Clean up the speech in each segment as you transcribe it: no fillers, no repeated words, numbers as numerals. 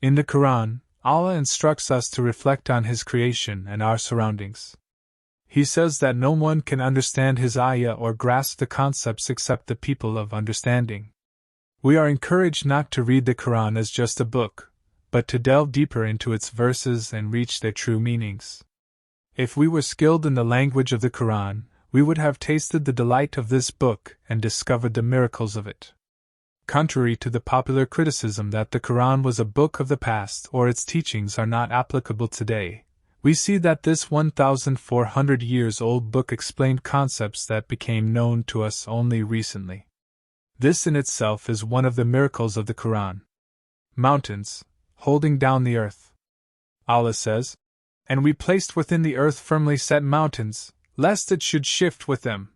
In the Quran, Allah instructs us to reflect on His creation and our surroundings. He says that no one can understand His ayah or grasp the concepts except the people of understanding. We are encouraged not to read the Quran as just a book, but to delve deeper into its verses and reach their true meanings. If we were skilled in the language of the Quran, we would have tasted the delight of this book and discovered the miracles of it. Contrary to the popular criticism that the Quran was a book of the past or its teachings are not applicable today, we see that this 1,400 years old book explained concepts that became known to us only recently. This in itself is one of the miracles of the Quran. Mountains, holding down the earth. Allah says, "And we placed within the earth firmly set mountains, lest it should shift with them."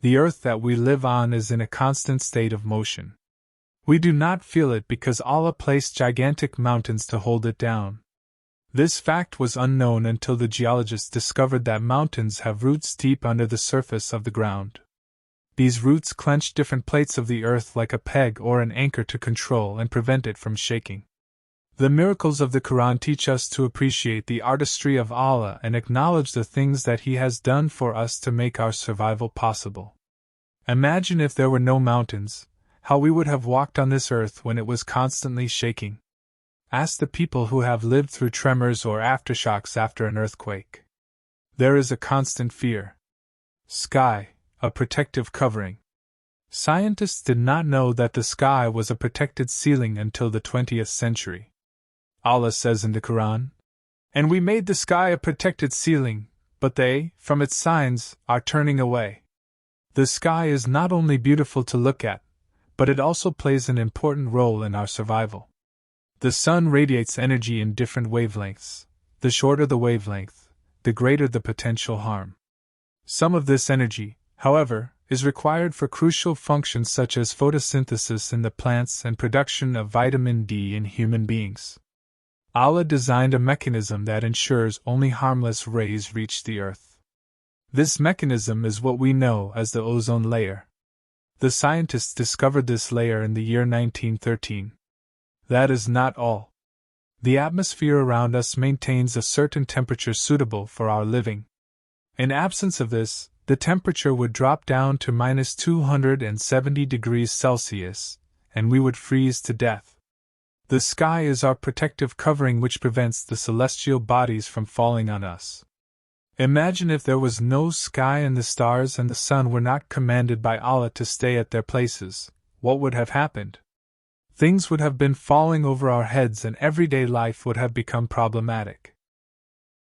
The earth that we live on is in a constant state of motion. We do not feel it because Allah placed gigantic mountains to hold it down. This fact was unknown until the geologists discovered that mountains have roots deep under the surface of the ground. These roots clench different plates of the earth like a peg or an anchor to control and prevent it from shaking. The miracles of the Quran teach us to appreciate the artistry of Allah and acknowledge the things that He has done for us to make our survival possible. Imagine if there were no mountains, how we would have walked on this earth when it was constantly shaking. Ask the people who have lived through tremors or aftershocks after an earthquake. There is a constant fear. Sky, a protective covering. Scientists did not know that the sky was a protected ceiling until the 20th century. Allah says in the Quran, "And we made the sky a protected ceiling, but they, from its signs, are turning away." The sky is not only beautiful to look at, but it also plays an important role in our survival. The sun radiates energy in different wavelengths. The shorter the wavelength, the greater the potential harm. Some of this energy, however, is required for crucial functions such as photosynthesis in the plants and production of vitamin D in human beings. Allah designed a mechanism that ensures only harmless rays reach the earth. This mechanism is what we know as the ozone layer. The scientists discovered this layer in the year 1913. That is not all. The atmosphere around us maintains a certain temperature suitable for our living. In absence of this, the temperature would drop down to -270 degrees Celsius, and we would freeze to death. The sky is our protective covering which prevents the celestial bodies from falling on us. Imagine if there was no sky and the stars and the sun were not commanded by Allah to stay at their places, what would have happened? Things would have been falling over our heads and everyday life would have become problematic.